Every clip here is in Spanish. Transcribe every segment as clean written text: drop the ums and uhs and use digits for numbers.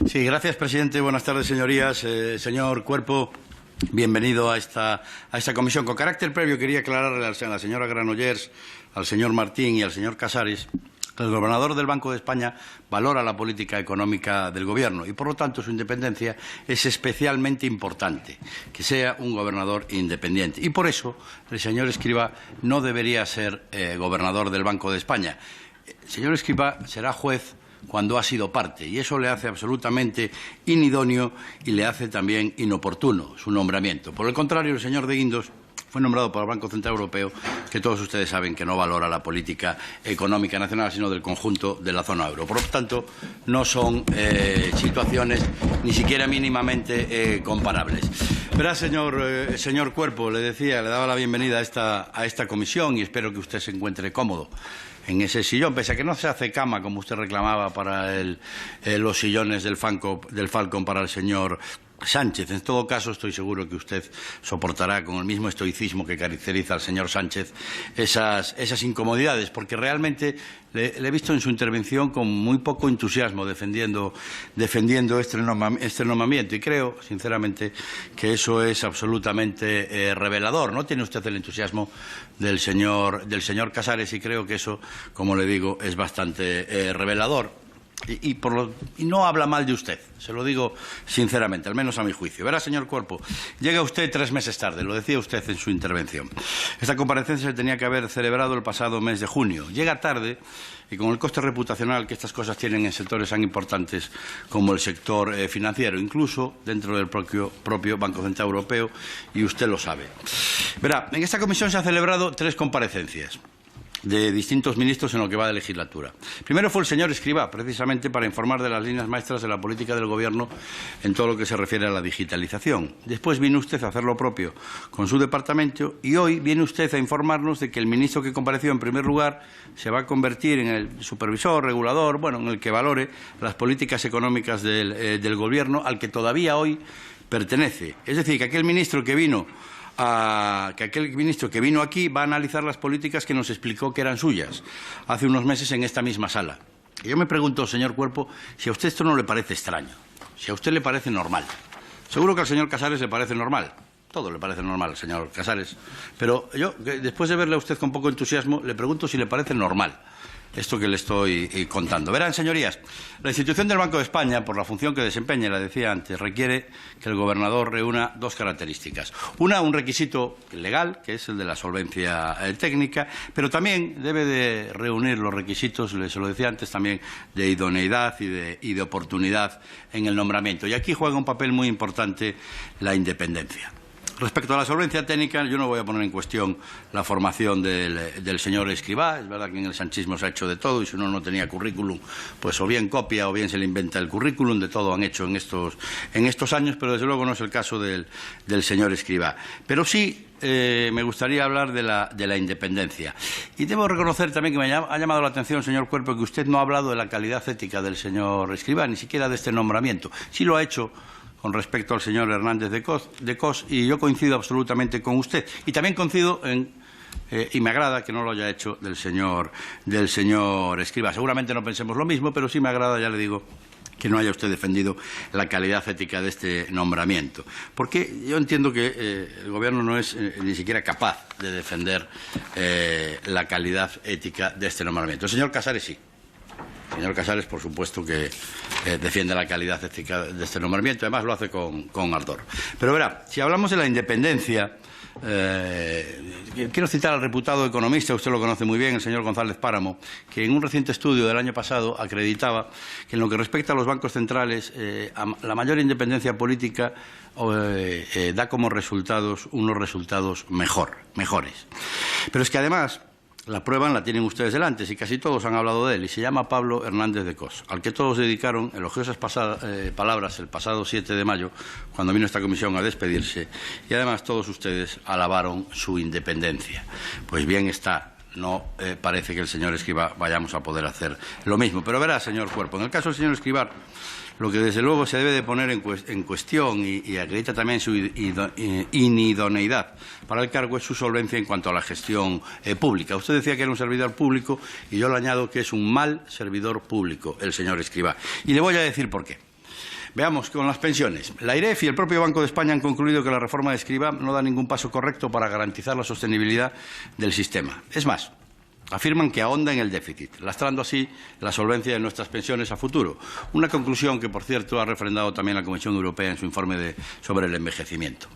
Sí, gracias, presidente. Buenas tardes, señorías. Señor Cuerpo, bienvenido a esta comisión. Con carácter previo, quería aclararle a la señora Granollers, al señor Martín y al señor Casares que el gobernador del Banco de España valora la política económica del Gobierno y, por lo tanto, su independencia es especialmente importante, que sea un gobernador independiente. Y por eso el señor Escrivá no debería ser gobernador del Banco de España. El señor Escrivá será juez cuando ha sido parte, y eso le hace absolutamente inidóneo y le hace también inoportuno su nombramiento. Por el contrario, el señor de Guindos fue nombrado por el Banco Central Europeo, que todos ustedes saben que no valora la política económica nacional, sino del conjunto de la zona euro. Por lo tanto, no son situaciones ni siquiera mínimamente comparables. Verá, señor Cuerpo, le decía, le daba la bienvenida a esta comisión y espero que usted se encuentre cómodo en ese sillón, pese a que no se hace cama, como usted reclamaba, para los sillones del Falcon para el señor Sánchez. En todo caso, estoy seguro que usted soportará con el mismo estoicismo que caracteriza al señor Sánchez esas incomodidades, porque realmente le he visto en su intervención con muy poco entusiasmo defendiendo este nombramiento, y creo, sinceramente, que eso es absolutamente revelador. No tiene usted el entusiasmo del señor Casares, y creo que eso, como le digo, es bastante revelador. Y no habla mal de usted, se lo digo sinceramente, al menos a mi juicio. Verá, señor Cuerpo, llega usted 3 meses tarde, lo decía usted en su intervención. Esta comparecencia se tenía que haber celebrado el pasado mes de junio. Llega tarde y con el coste reputacional que estas cosas tienen en sectores tan importantes como el sector financiero, incluso dentro del propio Banco Central Europeo, y usted lo sabe. Verá, en esta comisión se han celebrado 3 comparecencias de distintos ministros en lo que va de legislatura. Primero fue el señor Escrivá, precisamente para informar de las líneas maestras de la política del Gobierno en todo lo que se refiere a la digitalización. Después vino usted a hacer lo propio con su departamento y hoy viene usted a informarnos de que el ministro que compareció en primer lugar se va a convertir en el supervisor, regulador, en el que valore las políticas económicas del Gobierno al que todavía hoy pertenece. Es decir, que aquel ministro que vino aquí va a analizar las políticas que nos explicó que eran suyas hace unos meses en esta misma sala. Y yo me pregunto, señor Cuerpo, si a usted esto no le parece extraño, si a usted le parece normal. Seguro que al señor Casares le parece normal. Todo le parece normal, señor Casares. Pero yo, después de verle a usted con poco entusiasmo, le pregunto si le parece normal esto que le estoy contando. Verán, señorías, la institución del Banco de España, por la función que desempeña, la decía antes, requiere que el gobernador reúna 2 características. Una, un requisito legal, que es el de la solvencia técnica, pero también debe de reunir los requisitos, se lo decía antes también, de idoneidad y de oportunidad en el nombramiento. Y aquí juega un papel muy importante la independencia. Respecto a la solvencia técnica, yo no voy a poner en cuestión la formación del señor Escrivá. Es verdad que en el sanchismo se ha hecho de todo y si uno no tenía currículum, pues o bien copia o bien se le inventa el currículum. De todo han hecho en estos años, pero desde luego no es el caso del señor Escrivá. Pero sí me gustaría hablar de la independencia. Y debo reconocer también que me ha llamado la atención, señor Cuerpo, que usted no ha hablado de la calidad ética del señor Escrivá, ni siquiera de este nombramiento. Sí lo ha hecho con respecto al señor Hernández de Cos, y yo coincido absolutamente con usted. Y también coincido y me agrada que no lo haya hecho del señor Escrivá. Seguramente no pensemos lo mismo, pero sí me agrada, ya le digo, que no haya usted defendido la calidad ética de este nombramiento. Porque yo entiendo que el Gobierno no es ni siquiera capaz de defender la calidad ética de este nombramiento. El señor Casares sí. El señor Casares, por supuesto, que defiende la calidad ética de este nombramiento, además lo hace con ardor. Pero verá, si hablamos de la independencia, quiero citar al reputado economista, usted lo conoce muy bien, el señor González Páramo, que en un reciente estudio del año pasado acreditaba que en lo que respecta a los bancos centrales, la mayor independencia política da como resultados unos resultados mejores. Pero es que además la prueba la tienen ustedes delante, y casi todos han hablado de él, y se llama Pablo Hernández de Cos, al que todos dedicaron elogiosas palabras el pasado 7 de mayo, cuando vino esta comisión a despedirse, y además todos ustedes alabaron su independencia. Pues bien está, no parece que el señor Escrivá vayamos a poder hacer lo mismo. Pero verá, señor Cuerpo, en el caso del señor Escrivá, lo que desde luego se debe de poner en cuestión y acredita también su inidoneidad para el cargo es su solvencia en cuanto a la gestión pública. Usted decía que era un servidor público y yo le añado que es un mal servidor público el señor Escrivá. Y le voy a decir por qué. Veamos con las pensiones. La AIREF y el propio Banco de España han concluido que la reforma de Escrivá no da ningún paso correcto para garantizar la sostenibilidad del sistema. Es más, afirman que ahonda en el déficit, lastrando así la solvencia de nuestras pensiones a futuro. Una conclusión que, por cierto, ha refrendado también la Comisión Europea en su informe sobre el envejecimiento.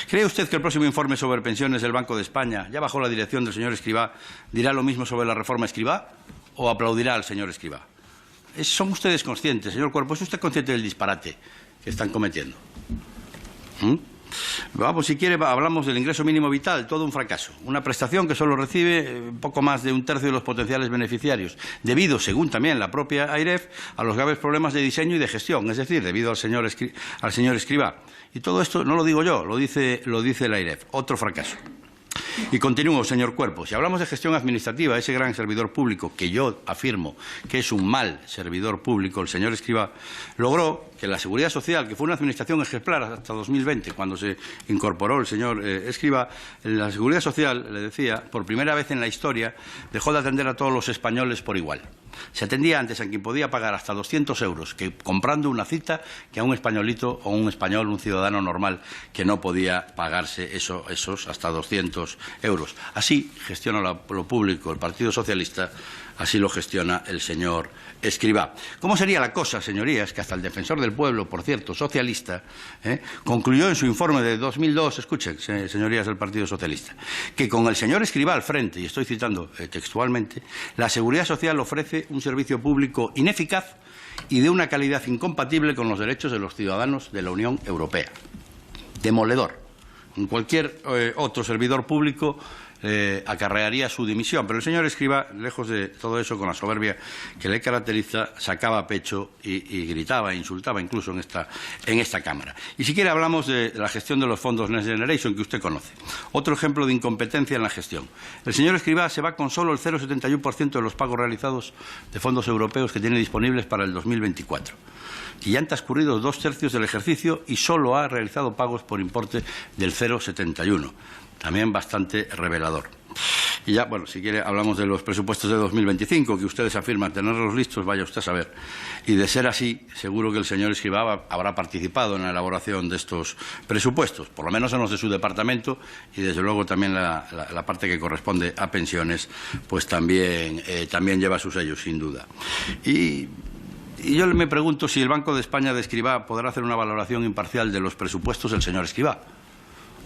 ¿Cree usted que el próximo informe sobre pensiones del Banco de España, ya bajo la dirección del señor Escrivá, dirá lo mismo sobre la reforma Escrivá o aplaudirá al señor Escrivá? ¿Son ustedes conscientes, señor Cuerpo? ¿Es usted consciente del disparate que están cometiendo? Vamos, si quiere, hablamos del ingreso mínimo vital, todo un fracaso. Una prestación que solo recibe poco más de 1/3 de los potenciales beneficiarios, debido, según también la propia AIREF, a los graves problemas de diseño y de gestión, es decir, debido al señor Escrivá. Y todo esto no lo digo yo, lo dice la AIREF. Otro fracaso. Y continúo, señor Cuerpo. Si hablamos de gestión administrativa, ese gran servidor público, que yo afirmo que es un mal servidor público, el señor Escrivá, logró que la Seguridad Social, que fue una administración ejemplar hasta 2020, cuando se incorporó el señor Escrivá, la Seguridad Social, le decía, por primera vez en la historia, dejó de atender a todos los españoles por igual. Se atendía antes a quien podía pagar hasta 200 euros que comprando una cita, que a un españolito o un español, un ciudadano normal, que no podía pagarse esos hasta 200 euros. Así gestiona lo público el Partido Socialista, así lo gestiona el señor Escrivá. ¿Cómo sería la cosa, señorías, que hasta el Defensor del Pueblo, por cierto, socialista, concluyó en su informe de 2002, escuchen, señorías del Partido Socialista, que con el señor Escrivá al frente, y estoy citando textualmente, la Seguridad Social ofrece un servicio público ineficaz y de una calidad incompatible con los derechos de los ciudadanos de la Unión Europea? Demoledor. En cualquier otro servidor público acarrearía su dimisión, pero el señor Escrivá, lejos de todo eso, con la soberbia que le caracteriza, sacaba pecho y gritaba e insultaba incluso en esta Cámara. Y si quiere hablamos de la gestión de los fondos Next Generation, que usted conoce. Otro ejemplo de incompetencia en la gestión. El señor Escrivá se va con solo el 0,71% de los pagos realizados de fondos europeos que tiene disponibles para el 2024. Y ya han transcurrido 2/3 del ejercicio y solo ha realizado pagos por importe del 0,71%. También bastante revelador. Y ya, bueno, si quiere, hablamos de los presupuestos de 2025, que ustedes afirman tenerlos listos, vaya usted a saber. Y de ser así, seguro que el señor Escrivá habrá participado en la elaboración de estos presupuestos, por lo menos en los de su departamento, y desde luego también la parte que corresponde a pensiones, pues también lleva su sello, sin duda. Y yo me pregunto si el Banco de España de Escrivá podrá hacer una valoración imparcial de los presupuestos del señor Escrivá.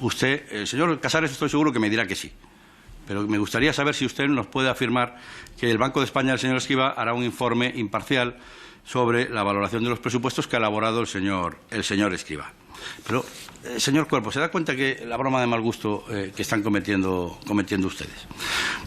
Usted, el señor Casares, estoy seguro que me dirá que sí. Pero me gustaría saber si usted nos puede afirmar que el Banco de España del señor Escrivá hará un informe imparcial sobre la valoración de los presupuestos que ha elaborado el señor Escrivá. Pero, señor Cuerpo, ¿se da cuenta que la broma de mal gusto que están cometiendo ustedes?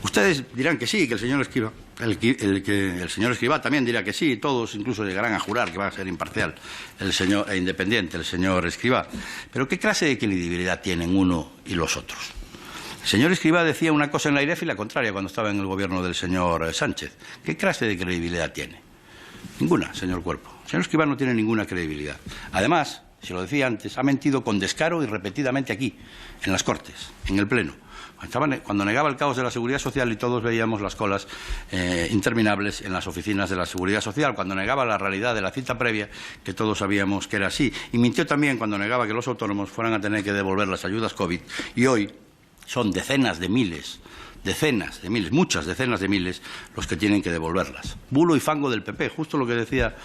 Ustedes dirán que sí, que el señor Escrivá, el señor Escrivá también dirá que sí, todos incluso llegarán a jurar que va a ser imparcial e independiente el señor Escrivá. Pero ¿qué clase de credibilidad tienen uno y los otros? El señor Escrivá decía una cosa en la AIREF y la contraria cuando estaba en el gobierno del señor Sánchez. ¿Qué clase de credibilidad tiene? Ninguna, señor Cuerpo. El señor Escrivá no tiene ninguna credibilidad. Además, se lo decía antes, ha mentido con descaro y repetidamente aquí, en las Cortes, en el Pleno. Cuando negaba el caos de la Seguridad Social y todos veíamos las colas interminables en las oficinas de la Seguridad Social, cuando negaba la realidad de la cita previa, que todos sabíamos que era así. Y mintió también cuando negaba que los autónomos fueran a tener que devolver las ayudas COVID. Y hoy son decenas de miles, muchas decenas de miles, los que tienen que devolverlas. Bulo y fango del PP, justo lo que decía,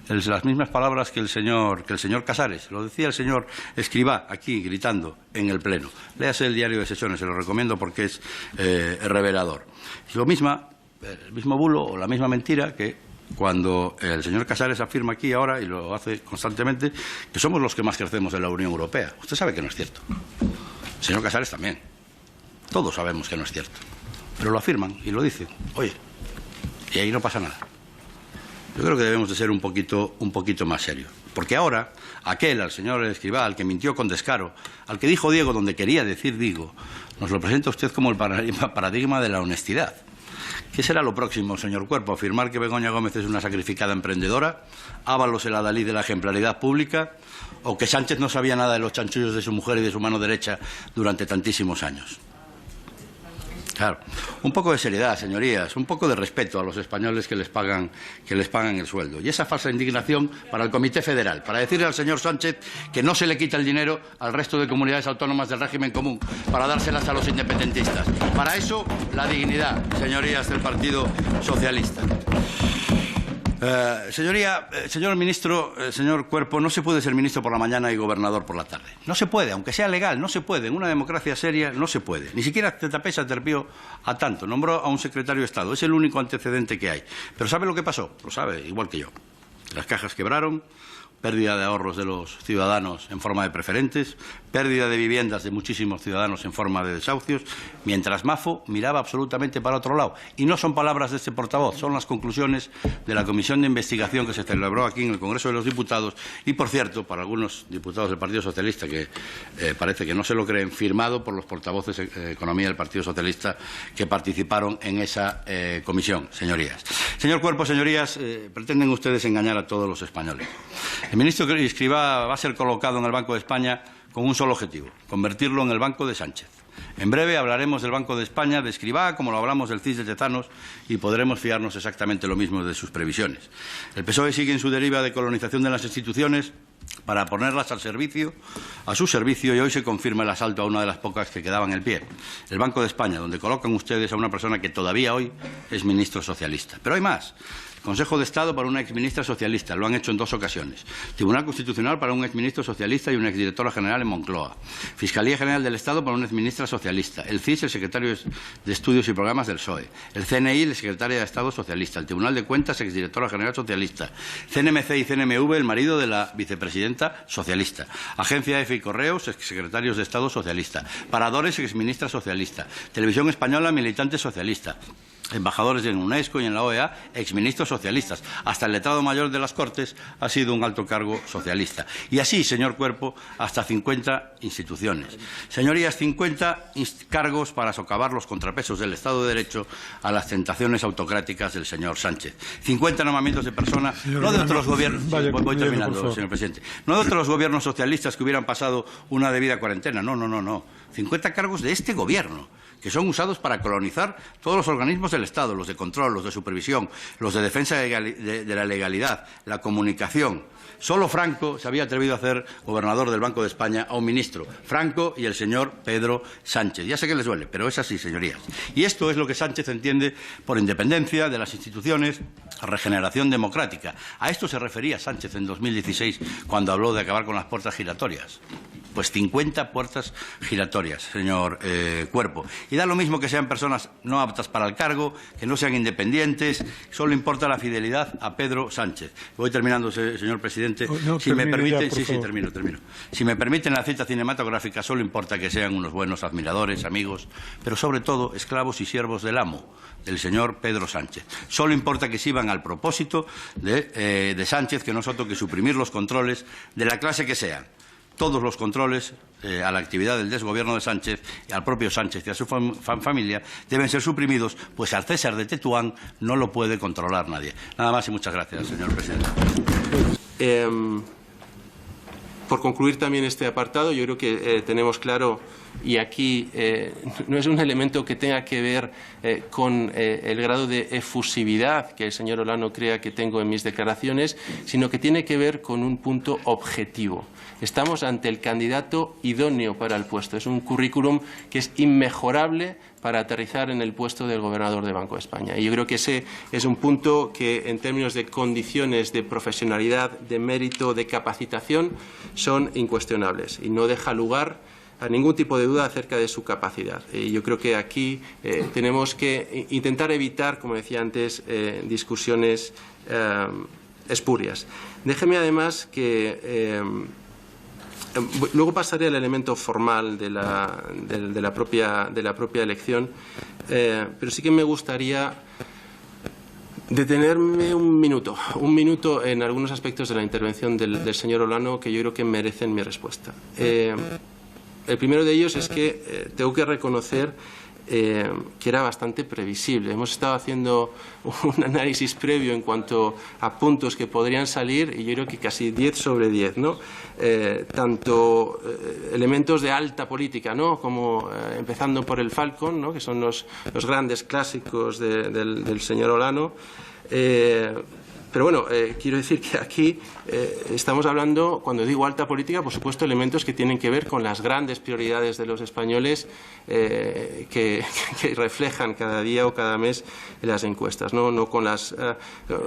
las mismas palabras que el señor Casares. Lo decía el señor Escrivá aquí, gritando en el Pleno. Léase el diario de sesiones, se lo recomiendo porque es revelador. Y el mismo bulo o la misma mentira que cuando el señor Casares afirma aquí ahora, y lo hace constantemente, que somos los que más crecemos en la Unión Europea. Usted sabe que no es cierto. El señor Casares también. Todos sabemos que no es cierto. Pero lo afirman y lo dicen. Oye, y ahí no pasa nada. Yo creo que debemos de ser un poquito más serios. Porque ahora, al señor Escrivá, al que mintió con descaro, al que dijo Diego donde quería decir Diego, nos lo presenta usted como el paradigma de la honestidad. ¿Qué será lo próximo, señor Cuerpo? ¿Afirmar que Begoña Gómez es una sacrificada emprendedora? ¿Ábalos el adalid de la ejemplaridad pública? ¿O que Sánchez no sabía nada de los chanchullos de su mujer y de su mano derecha durante tantísimos años? Claro. Un poco de seriedad, señorías, un poco de respeto a los españoles que les pagan el sueldo. Y esa falsa indignación para el Comité Federal, para decirle al señor Sánchez que no se le quita el dinero al resto de comunidades autónomas del régimen común para dárselas a los independentistas. Para eso, la dignidad, señorías del Partido Socialista. Señor ministro, señor Cuerpo, no se puede ser ministro por la mañana y gobernador por la tarde. No se puede, aunque sea legal, no se puede. En una democracia seria no se puede. Ni siquiera Tetapé se atrevió a tanto. Nombró a un secretario de Estado. Es el único antecedente que hay. Pero ¿sabe lo que pasó? Lo sabe, igual que yo. Las cajas quebraron, pérdida de ahorros de los ciudadanos en forma de preferentes, pérdida de viviendas de muchísimos ciudadanos en forma de desahucios, mientras Mafo miraba absolutamente para otro lado. Y no son palabras de este portavoz, son las conclusiones de la comisión de investigación que se celebró aquí en el Congreso de los Diputados y, por cierto, para algunos diputados del Partido Socialista que parece que no se lo creen, firmado por los portavoces de Economía del Partido Socialista que participaron en esa comisión, señorías. Señor Cuerpo, señorías, pretenden ustedes engañar a todos los españoles. El ministro Escrivá va a ser colocado en el Banco de España con un solo objetivo, convertirlo en el Banco de Sánchez. En breve hablaremos del Banco de España, de Escrivá, como lo hablamos del CIS de Tezanos, y podremos fiarnos exactamente lo mismo de sus previsiones. El PSOE sigue en su deriva de colonización de las instituciones para ponerlas a su servicio, y hoy se confirma el asalto a una de las pocas que quedaban en pie, el Banco de España, donde colocan ustedes a una persona que todavía hoy es ministro socialista. Pero hay más. Consejo de Estado para una exministra socialista, lo han hecho en 2 ocasiones. Tribunal Constitucional para un exministro socialista y una exdirectora general en Moncloa. Fiscalía General del Estado para una exministra socialista. El CIS, el secretario de Estudios y Programas del PSOE. El CNI, el secretario de Estado socialista. El Tribunal de Cuentas, exdirectora general socialista. CNMC y CNMV, el marido de la vicepresidenta socialista. Agencia EFE y Correos, exsecretarios de Estado socialista. Paradores, exministra socialista. Televisión Española, militante socialista. Embajadores en UNESCO y en la OEA, exministros socialistas. Hasta el letrado mayor de las Cortes ha sido un alto cargo socialista. Y así, señor Cuerpo, hasta 50 instituciones. Señorías, 50 cargos para socavar los contrapesos del Estado de Derecho a las tentaciones autocráticas del señor Sánchez. 50 nombramientos de personas, no de otros gobiernos. Voy terminando, señor presidente. No de otros gobiernos socialistas que hubieran pasado una debida cuarentena. No. 50 cargos de este gobierno, que son usados para colonizar todos los organismos del Estado, los de control, los de supervisión, los de defensa de la legalidad, la comunicación. Solo Franco se había atrevido a hacer gobernador del Banco de España a un ministro, Franco y el señor Pedro Sánchez. Ya sé que les duele, pero es así, señorías. Y esto es lo que Sánchez entiende por independencia de las instituciones, regeneración democrática. A esto se refería Sánchez en 2016 cuando habló de acabar con las puertas giratorias. Pues 50 puertas giratorias, señor Cuerpo. Y da lo mismo que sean personas no aptas para el cargo, que no sean independientes, solo importa la fidelidad a Pedro Sánchez. Voy terminando, señor presidente. Si me permiten, termino. Si me permiten la cita cinematográfica, solo importa que sean unos buenos admiradores, amigos, pero sobre todo esclavos y siervos del amo, del señor Pedro Sánchez. Solo importa que sirvan al propósito de Sánchez, que no es otro que suprimir los controles de la clase que sean. Todos los controles a la actividad del desgobierno de Sánchez, y al propio Sánchez y a su familia, deben ser suprimidos, pues al César de Tetuán no lo puede controlar nadie. Nada más y muchas gracias, señor presidente. Por concluir también este apartado, yo creo que tenemos claro, y aquí no es un elemento que tenga que ver con el grado de efusividad que el señor Olano crea que tengo en mis declaraciones, sino que tiene que ver con un punto objetivo. Estamos ante el candidato idóneo para el puesto. Es un currículum que es inmejorable para aterrizar en el puesto del gobernador de Banco de España. Y yo creo que ese es un punto que, en términos de condiciones de profesionalidad, de mérito, de capacitación, son incuestionables y no deja lugar a ningún tipo de duda acerca de su capacidad. Yo creo que aquí tenemos que intentar evitar, como decía antes, discusiones espurias. Déjeme además que luego pasaré al elemento formal de la propia elección, pero sí que me gustaría detenerme un minuto en algunos aspectos de la intervención del señor Olano que yo creo que merecen mi respuesta. El primero de ellos es que tengo que reconocer que era bastante previsible. Hemos estado haciendo un análisis previo en cuanto a puntos que podrían salir y yo creo que casi 10 sobre 10, ¿no? Tanto elementos de alta política, ¿no? Como empezando por el Falcon, ¿no? Que son los grandes clásicos del señor Olano. Pero bueno, quiero decir que aquí estamos hablando, cuando digo alta política, por supuesto, elementos que tienen que ver con las grandes prioridades de los españoles que reflejan cada día o cada mes en las encuestas, no con los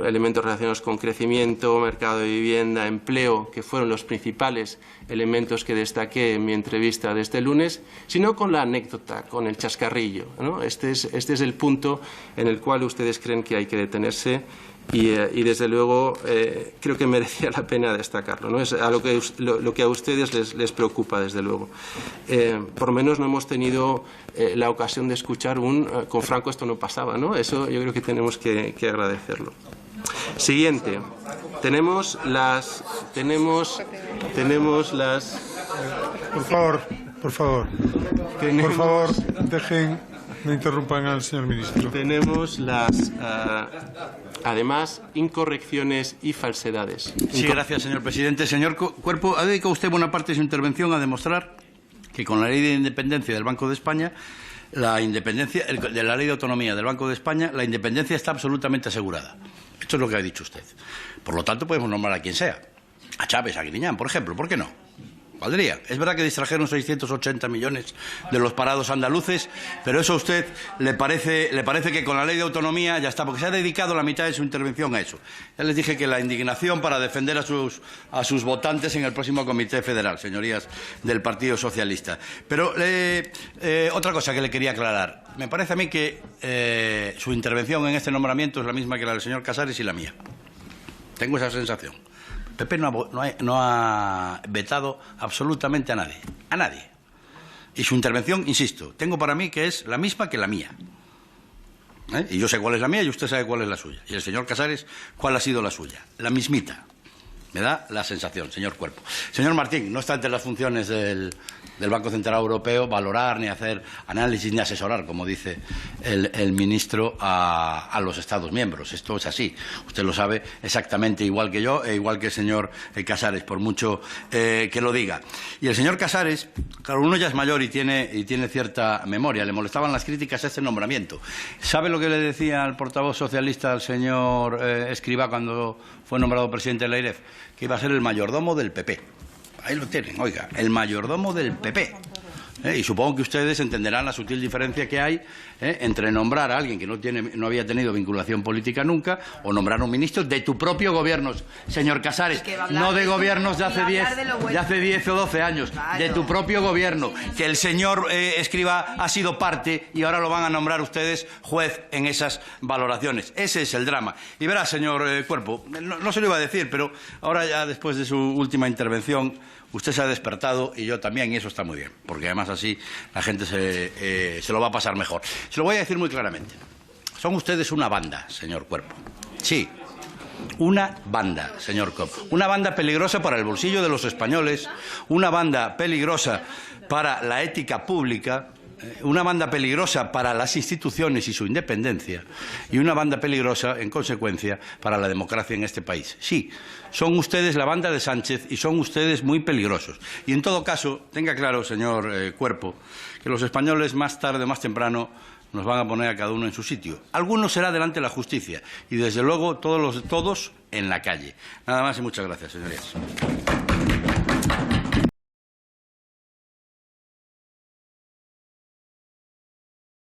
elementos relacionados con crecimiento, mercado de vivienda, empleo, que fueron los principales elementos que destaqué en mi entrevista de este lunes, sino con la anécdota, con el chascarrillo, ¿no? Este es el punto en el cual ustedes creen que hay que detenerse. Y desde luego creo que merecía la pena destacarlo, ¿no? Es a lo que a ustedes les preocupa, desde luego. Por lo menos no hemos tenido la ocasión de escuchar con Franco esto no pasaba, ¿no? Eso yo creo que tenemos que agradecerlo. Siguiente. Tenemos las. Por favor, dejen, no interrumpan al señor ministro. Tenemos además, incorrecciones y falsedades. Sí, gracias, señor presidente. Señor Cuerpo, ha dedicado usted buena parte de su intervención a demostrar que con la ley de independencia del Banco de España, de la ley de autonomía del Banco de España, la independencia está absolutamente asegurada. Esto es lo que ha dicho usted. Por lo tanto, podemos nombrar a quien sea. A Chávez, a Griñán, por ejemplo. ¿Por qué no? Valdría. Es verdad que distrajeron 680 millones de los parados andaluces, pero eso a usted le parece que con la ley de autonomía ya está, porque se ha dedicado la mitad de su intervención a eso. Ya les dije que la indignación para defender a sus votantes en el próximo Comité Federal, señorías del Partido Socialista. Pero otra cosa que le quería aclarar. Me parece a mí que su intervención en este nombramiento es la misma que la del señor Casares y la mía. Tengo esa sensación. PP no ha vetado absolutamente a nadie. A nadie. Y su intervención, insisto, tengo para mí que es la misma que la mía. Y yo sé cuál es la mía y usted sabe cuál es la suya. Y el señor Casares, cuál ha sido la suya. La mismita. Me da la sensación, señor Cuerpo. Señor Martín, no está entre las funciones del Banco Central Europeo valorar, ni hacer análisis, ni asesorar, como dice el ministro, a los Estados miembros. Esto es así. Usted lo sabe exactamente igual que yo e igual que el señor Casares, por mucho que lo diga. Y el señor Casares, claro, uno ya es mayor y tiene cierta memoria. Le molestaban las críticas a este nombramiento. ¿Sabe lo que le decía al portavoz socialista, al señor Escrivá, cuando fue nombrado presidente de la AIREF? Que iba a ser el mayordomo del PP. Ahí lo tienen, oiga, el mayordomo del PP. Y supongo que ustedes entenderán la sutil diferencia que hay entre nombrar a alguien que no había tenido vinculación política nunca o nombrar a un ministro de tu propio gobierno, señor Casares, no de gobiernos de hace 10 o 12 años, claro, de tu propio gobierno, que el señor Escrivá ha sido parte y ahora lo van a nombrar ustedes juez en esas valoraciones. Ese es el drama. Y verá, señor Cuerpo, no se lo iba a decir, pero ahora ya después de su última intervención usted se ha despertado y yo también, y eso está muy bien, porque además así la gente se lo va a pasar mejor. Se lo voy a decir muy claramente. Son ustedes una banda, señor Cuerpo. Sí, una banda, señor Cuerpo. Una banda peligrosa para el bolsillo de los españoles, una banda peligrosa para la ética pública, una banda peligrosa para las instituciones y su independencia y una banda peligrosa, en consecuencia, para la democracia en este país. Sí, son ustedes la banda de Sánchez y son ustedes muy peligrosos. Y en todo caso, tenga claro, señor Cuerpo, que los españoles más tarde o más temprano nos van a poner a cada uno en su sitio. Algunos será delante de la justicia y, desde luego, todos en la calle. Nada más y muchas gracias, señorías.